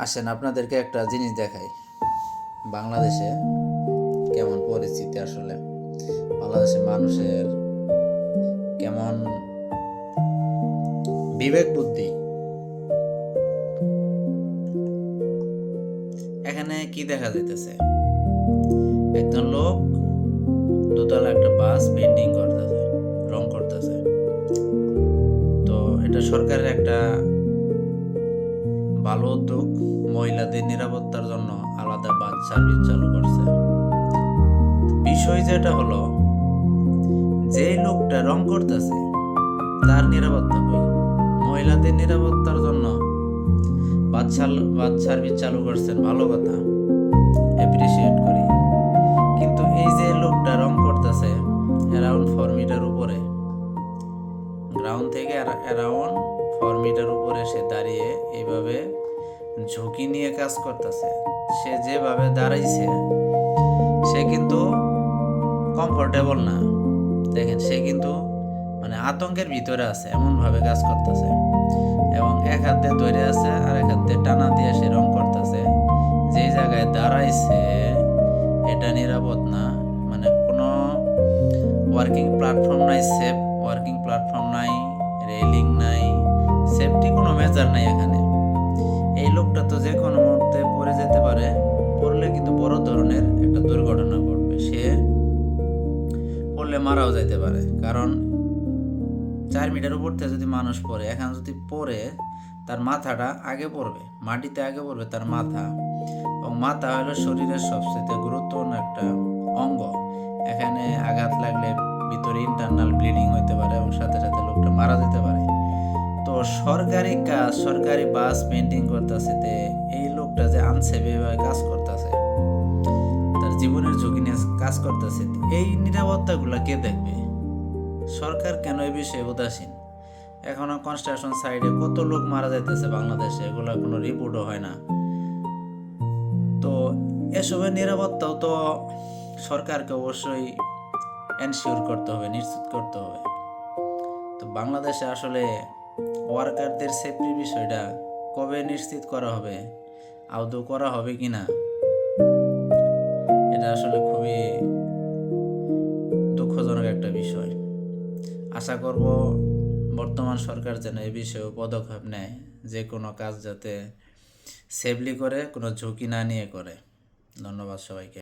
আসেন আপনাদেরকে একটা জিনিস দেখাই। বাংলাদেশে কেমন পরিস্থিতি, আসলে বাংলাদেশের মানুষের কেমন বিবেক বুদ্ধি। এখানে কি দেখা যাইতেছে, একজন লোক দোতলা একটা বাস পেন্টিং করতেছে, রং করতেছে। তো এটা সরকারের একটা ভালো উদ্যোগ, মহিলাদের নিরাপত্তার জন্য আলাদা বাস সার্ভিস চালু করছে। বিষয় যেটা হলো, যে লোকটা রং করতেছে তার নিরাপত্তা কই? মহিলাদের নিরাপত্তার জন্য বাস সার্ভিস চালু করছেন, ভালো কথা, অ্যাপ্রিসিয়েট করি। কিন্তু এই যে লোকটা রং করতেছে অ্যারাউন্ড 4 মিটার উপরে, গ্রাউন্ড থেকে অ্যারাউন্ড 4 মিটার উপরে সে দাঁড়িয়ে এইভাবে ঝুঁকি নিয়ে কাজ করতেছে। সে যেভাবে দাঁড়াইছে সে কিন্তু কমফোর্টেবল না। দেখেন, সে কিন্তু মানে আতঙ্কের ভিতরে আছে, এমনভাবে কাজ করতেছে এবং এক হাত দিয়ে ধরে আছে আর এক হাত দিয়ে টানা দিয়ে সে রং করতেছে। যে জায়গায় দাঁড়াইছে এটা নিরাপদ না, মানে কোনো ওয়ার্কিং প্ল্যাটফর্ম নাই, সেফ ওয়ার্কিং প্ল্যাটফর্ম নাই, রেলিং নাই, সেফটি কোনো মেজার নাই এখানে। এই লোকটা তো যে কোনো মুহূর্তে পড়ে যেতে পারে, পড়লে কিন্তু বড় ধরনের একটা দুর্ঘটনা ঘটবে, সে পড়লে মারাও যেতে পারে। কারণ 4 মিটার উপর থেকে যদি মানুষ পড়ে, এখানে যদি পড়ে তার মাথাটা আগে পড়বে, মাটিতে আগে পড়বে তার মাথা, এবং মাথা হলো শরীরের সবচেয়ে গুরুত্বপূর্ণ একটা অঙ্গ। এখানে আঘাত লাগলে ভিতরে ইন্টারনাল ব্লিডিং হইতে পারে এবং সাথে সাথে লোকটা মারা যেতে পারে। তো সরকারি কাজ, সরকারি বাস পেন্টিং করতেছে, এই লোকটা যে আনসেফ এভাবে কাজ করতেছে, তার জীবনের ঝুঁকি নিয়ে কাজ করতেছে, এই নিরাপত্তাগুলো কে দেখবে? সরকার কেন এই বিষয়ে উদাসীন? এখনো কনস্ট্রাকশন সাইডে কত লোক মারা যাইতেছে বাংলাদেশে, এগুলো কোনো রিপোর্টও হয় না। তো এসবের নিরাপত্তাও তো সরকারকে অবশ্যই এনশিওর করতে হবে, নিশ্চিত করতে হবে। তো বাংলাদেশে আসলে ওয়ার্কারদের সেফটির বিষয়টা কবে নিশ্চিত করা হবে, আদৌ করা হবে কিনা, এটা আসলে খুবই দুঃখজনক একটা বিষয়। আশা করব বর্তমান সরকার যেন এ বিষয়ে পদক্ষেপ নেয়, যে কোনো কাজ যাতে সেফলি করে, কোনো ঝুঁকি না নিয়ে করে। ধন্যবাদ সবাইকে।